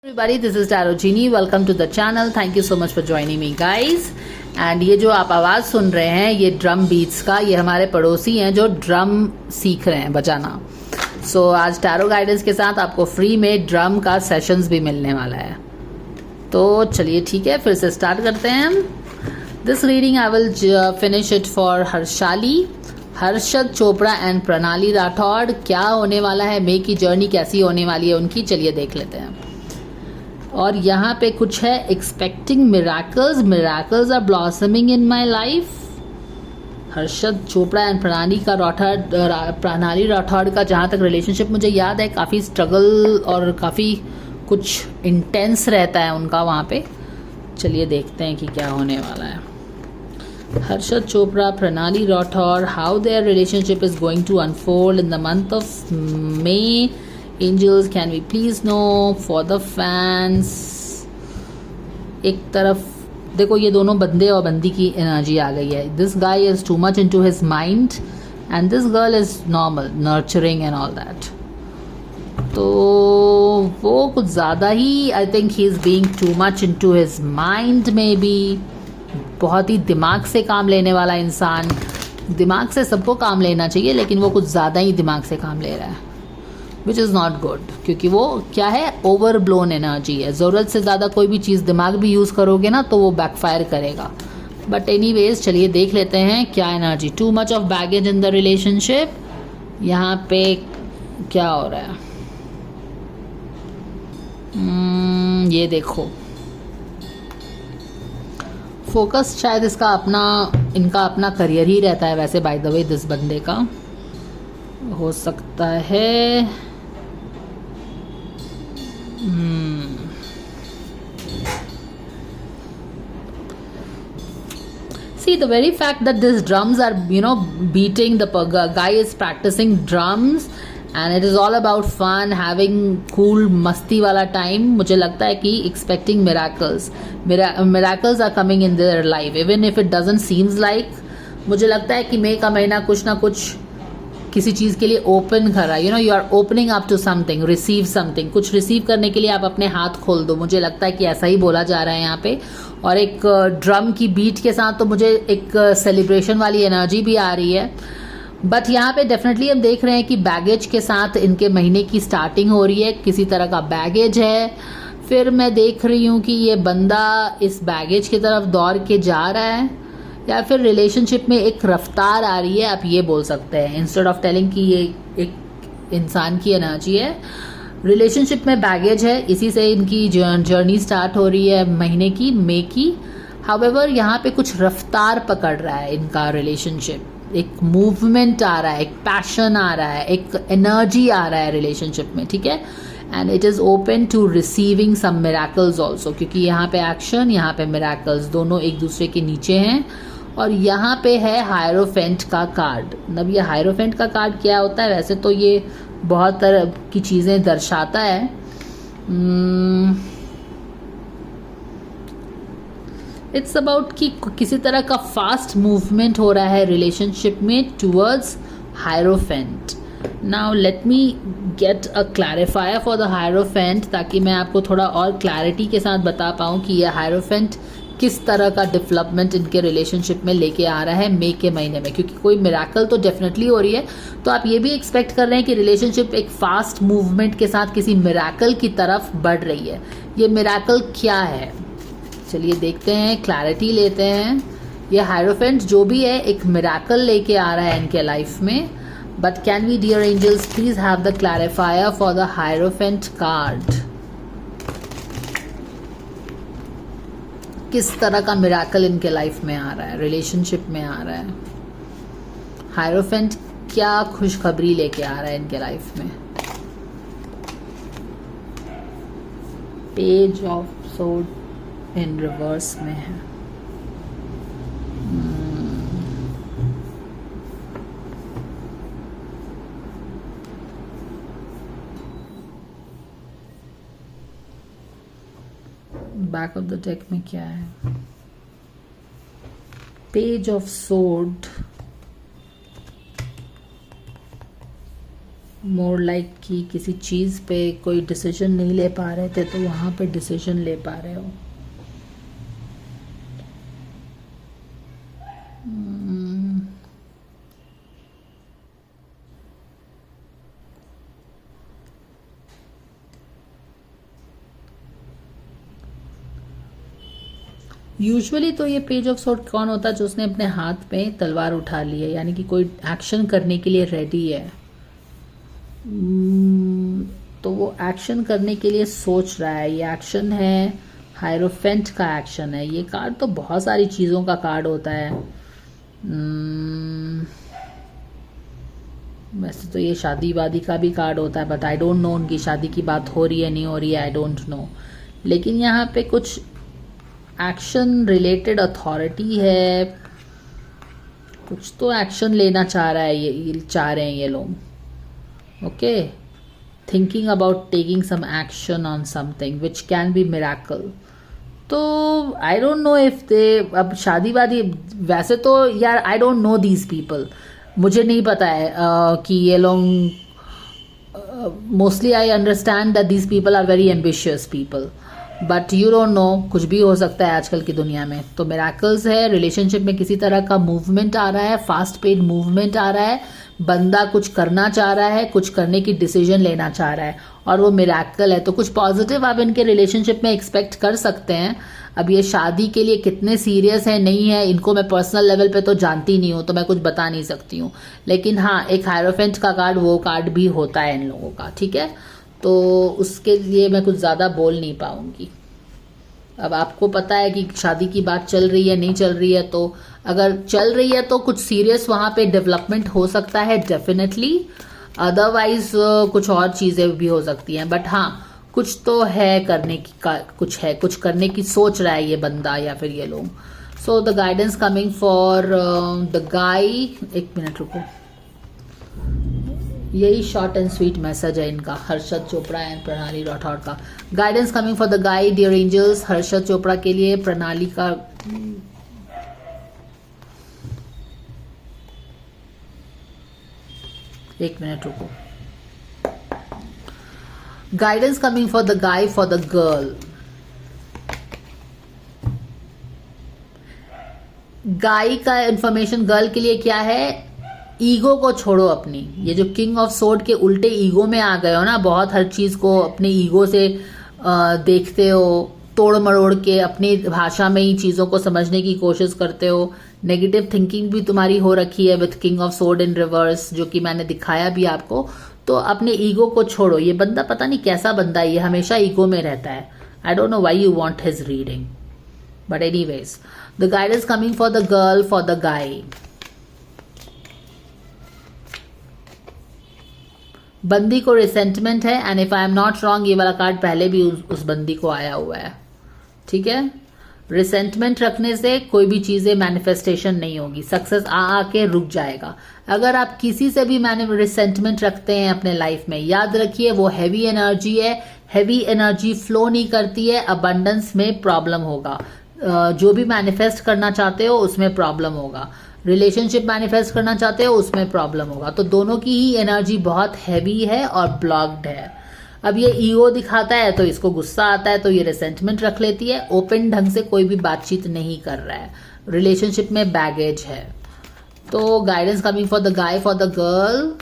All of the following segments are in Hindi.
Everybody, this is Tarot Genie. Welcome to the channel. Thank you so much for joining me, guys. And ये जो आप आवाज़ सुन रहे हैं ये ड्रम बीट्स का, ये हमारे पड़ोसी हैं जो ड्रम सीख रहे हैं बजाना। सो आज टैरो गाइडेंस के साथ आपको फ्री में ड्रम का सेशंस भी मिलने वाला है। तो चलिए ठीक है, फिर से स्टार्ट करते हैं। This reading I will finish it for Harshali, Harshad Chopra and Pranali Rathod. क्या होने वाला है, मे की जर्नी कैसी होने वाली है उनकी, चलिए देख लेते हैं। और यहाँ पे कुछ है, expecting miracles, miracles are blossoming in my life. Harshad Chopra and Pranali Rathod का जहाँ तक रिलेशनशिप मुझे याद है काफ़ी स्ट्रगल और काफ़ी कुछ इंटेंस रहता है उनका वहाँ पे। चलिए देखते हैं कि क्या होने वाला है। Harshad Chopra, Pranali Rathod, how their relationship is going to unfold in the month of May. Angels, can we please know for the fans? एक तरफ देखो ये दोनों बंदे और बंदी की एनर्जी आ गई है। This guy is too much into his mind and this girl is normal, nurturing and all that. तो वो कुछ ज़्यादा ही I think he is being too much into his mind maybe। बहुत ही दिमाग से काम लेने वाला इंसान। दिमाग से सबको काम लेना चाहिए लेकिन वो कुछ ज़्यादा ही दिमाग से काम ले रहा है, विच इज़ नॉट गुड, क्योंकि वो क्या है, ओवर ब्लोन एनर्जी है। ज़रूरत से ज़्यादा कोई भी चीज़ दिमाग भी यूज़ करोगे ना तो वो बैकफायर करेगा। बट एनीवेज चलिए देख लेते हैं क्या energy. Too much of baggage in the relationship, यहाँ पे क्या हो रहा है। ये देखो फोकस शायद इनका अपना करियर ही रहता है वैसे, बाय द वे दिस बंदे का हो सकता है। See, the very fact that these drums are, beating, the guy is practicing drums and it is all about fun, having cool मस्ती वाला time। मुझे लगता है कि expecting miracles are coming in their life, even if it doesn't seems like। मुझे लगता है कि मई का महीना कुछ ना कुछ किसी चीज़ के लिए ओपन कर रहा है। You are opening up to something, receive something. कुछ रिसीव करने के लिए आप अपने हाथ खोल दो, मुझे लगता है कि ऐसा ही बोला जा रहा है यहाँ पे। और एक ड्रम की बीट के साथ तो मुझे एक सेलिब्रेशन वाली एनर्जी भी आ रही है। बट यहाँ पे डेफिनेटली हम देख रहे हैं कि बैगेज के साथ इनके महीने की स्टार्टिंग हो रही है, किसी तरह का बैगेज है। फिर मैं देख रही हूँ कि ये बंदा इस बैगेज की तरफ दौड़ के जा रहा है, या फिर रिलेशनशिप में एक रफ्तार आ रही है, आप ये बोल सकते हैं। इंस्टेड ऑफ टेलिंग कि ये एक इंसान की एनर्जी है, रिलेशनशिप में बैगेज है, इसी से इनकी जर्नी स्टार्ट हो रही है महीने की, मे की। हाउएवर यहाँ पे कुछ रफ्तार पकड़ रहा है इनका रिलेशनशिप, एक मूवमेंट आ रहा है, एक पैशन आ रहा है, एक एनर्जी आ रहा है रिलेशनशिप में, ठीक है। And it is open to receiving some miracles also, क्योंकि यहाँ पे एक्शन, यहाँ पे मिराकल्स दोनों एक दूसरे के नीचे हैं। और यहाँ पे है हायरोफेंट का कार्ड। अब ये हायरोफेंट का कार्ड क्या होता है, वैसे तो ये बहुत तरह की चीज़ें दर्शाता है। इट्स अबाउट कि किसी तरह का फास्ट मूवमेंट हो रहा है रिलेशनशिप में towards hierophant. Now let me get a clarifier for the hierophant, ताकि मैं आपको थोड़ा और क्लैरिटी के साथ बता पाऊँ कि यह हायरोफेंट किस तरह का डेवलपमेंट इनके रिलेशनशिप में लेके आ रहा है मई के महीने में। क्योंकि कोई मिराकल तो डेफिनेटली हो रही है, तो आप ये भी एक्सपेक्ट कर रहे हैं कि रिलेशनशिप एक फास्ट मूवमेंट के साथ किसी मिराकल की तरफ बढ़ रही है। ये मिराकल क्या है, चलिए देखते हैं, क्लैरिटी लेते हैं। ये हायरोफेंट जो भी है एक मिराकल लेके आ रहा है इनके लाइफ में। But can we dear angels please have the clarifier for the hierophant card. किस तरह का मिराकल इनके लाइफ में आ रहा है, रिलेशनशिप में आ रहा है। हायरोफेंट क्या खुशखबरी लेके आ रहा है इनके लाइफ में। Page of sword in reverse में है। बैक ऑफ द डेक में क्या है, page of sword, more like कि किसी चीज़ पे कोई डिसीजन नहीं ले पा रहे थे तो वहाँ पे डिसीजन ले पा रहे हो। यूजुअली तो ये पेज ऑफ स्वॉर्ड कौन होता है, जो उसने अपने हाथ में तलवार उठा ली है, यानी कि कोई एक्शन करने के लिए रेडी है। तो वो एक्शन करने के लिए सोच रहा है। ये एक्शन है, हायरोफेंट का एक्शन है। ये कार्ड तो बहुत सारी चीज़ों का कार्ड होता है। वैसे तो ये शादी वादी का भी कार्ड होता है, बट आई डोंट नो उनकी शादी की बात हो रही है नहीं हो रही है, आई डोंट नो। लेकिन यहाँ पे कुछ एक्शन रिलेटेड अथॉरिटी है, कुछ तो एक्शन लेना चाह रहा है ये चाह रहे हैं ये लोग। Okay, thinking about taking some action on something which can be miracle. तो I don't know if they, अब शादी वादी, वैसे तो यार I don't know these people, मुझे नहीं पता है कि ये लोग, mostly I understand that these people are very ambitious people, but you don't know, कुछ भी हो सकता है आजकल की दुनिया में। तो मिरेकल्स है, रिलेशनशिप में किसी तरह का मूवमेंट आ रहा है, फास्ट पेड मूवमेंट आ रहा है, बंदा कुछ करना चाह रहा है, कुछ करने की डिसीजन लेना चाह रहा है और वो मिरेकल है। तो कुछ पॉजिटिव आप इनके रिलेशनशिप में एक्सपेक्ट कर सकते हैं। अब ये शादी के लिए कितने सीरियस है नहीं है, इनको मैं पर्सनल लेवल पे तो जानती नहीं हूँ, तो मैं कुछ बता नहीं सकती हूँ। लेकिन हाँ, एक हायरोफेंट का कार्ड, वो कार्ड भी होता है इन लोगों का, ठीक है। तो उसके लिए मैं कुछ ज़्यादा बोल नहीं पाऊंगी। अब आपको पता है कि शादी की बात चल रही है नहीं चल रही है, तो अगर चल रही है तो कुछ सीरियस वहाँ पे डेवलपमेंट हो सकता है डेफिनेटली, अदरवाइज कुछ और चीज़ें भी हो सकती हैं। बट हाँ, कुछ तो है करने की, कुछ है, कुछ करने की सोच रहा है ये बंदा या फिर ये लोग। So the guidance coming for the गाय, एक मिनट रुको, यही शॉर्ट एंड स्वीट मैसेज है इनका, हर्षद चोपड़ा एंड प्रणाली राठौर का। Guidance coming for the guy dear angels, Harshad Chopra के लिए, प्रणाली का, एक मिनट रुको। Guidance coming for the guy for the girl. Guy का इंफॉर्मेशन गर्ल के लिए क्या है, ईगो को छोड़ो अपनी। ये जो किंग ऑफ सोर्ड के उल्टे ईगो में आ गए हो ना, बहुत हर चीज को अपने ईगो से देखते हो, तोड़ मरोड़ के अपनी भाषा में ही चीजों को समझने की कोशिश करते हो। नेगेटिव थिंकिंग भी तुम्हारी हो रखी है with king of sword in reverse, जो कि मैंने दिखाया भी आपको। तो अपने ईगो को छोड़ो। ये बंदा पता नहीं कैसा बंदा है, ये हमेशा ईगो में रहता है। आई don't know why you want his reading, but anyways the guidance coming for the girl for the गाय। बंदी को रिसेंटमेंट है, and if I am not wrong ये वाला कार्ड पहले भी उस बंदी को आया हुआ है, ठीक है। रिसेंटमेंट रखने से कोई भी चीजें मैनिफेस्टेशन नहीं होगी, सक्सेस आके रुक जाएगा। अगर आप किसी से भी रिसेंटमेंट रखते हैं अपने लाइफ में, याद रखिए वो हैवी एनर्जी है, हैवी एनर्जी फ्लो नहीं करती है, अबंडेंस में प्रॉब्लम होगा। जो भी मैनिफेस्ट करना चाहते हो उसमें प्रॉब्लम होगा, रिलेशनशिप मैनिफेस्ट करना चाहते हो उसमें प्रॉब्लम होगा। तो दोनों की ही एनर्जी बहुत हैवी है और ब्लॉक्ड है। अब ये ईगो दिखाता है तो इसको गुस्सा आता है, तो ये रिसेंटमेंट रख लेती है, ओपन ढंग से कोई भी बातचीत नहीं कर रहा है, रिलेशनशिप में बैगेज है। तो guidance coming for the guy for the girl.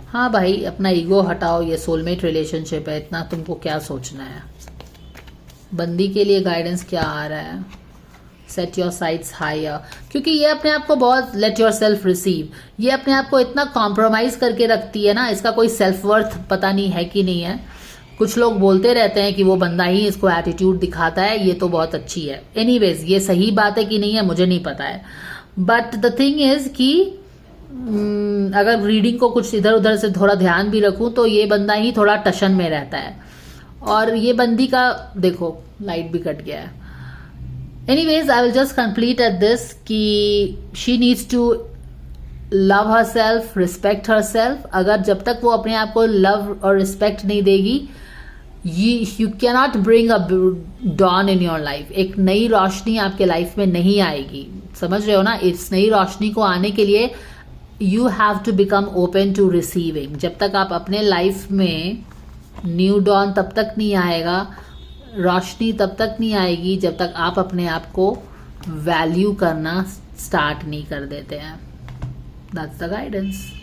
हाँ भाई, अपना ईगो हटाओ, ये सोलमेट रिलेशनशिप है, इतना तुमको क्या सोचना है। बंदी के लिए गाइडेंस क्या आ रहा है, सेट योर साइट्स हायर, क्योंकि ये अपने आप को बहुत, लेट योर सेल्फ रिसीव, ये अपने आप को इतना कॉम्प्रोमाइज करके रखती है ना, इसका कोई सेल्फ वर्थ पता नहीं है कि नहीं है। कुछ लोग बोलते रहते हैं कि वो बंदा ही इसको एटीट्यूड दिखाता है, ये तो बहुत अच्छी है। एनीवेज ये सही बात है कि नहीं है मुझे नहीं पता है, बट द थिंग इज कि अगर रीडिंग को कुछ इधर उधर से थोड़ा ध्यान भी रखूं तो ये बंदा ही थोड़ा टशन में रहता है। और ये बंदी का देखो लाइट भी कट गया है। Anyways I will just complete at this कि she needs to love herself, respect herself. अगर जब तक वो अपने आप को लव और रिस्पेक्ट नहीं देगी you can not bring a dawn in your life. एक नई रोशनी आपके लाइफ में नहीं आएगी, समझ रहे हो ना। इस नई रोशनी को आने के लिए you have to become open to receiving. जब तक आप अपने लाइफ में न्यू डॉन तब तक नहीं आएगा, रोशनी तब तक नहीं आएगी जब तक आप अपने आप को वैल्यू करना स्टार्ट नहीं कर देते हैं। That's the guidance.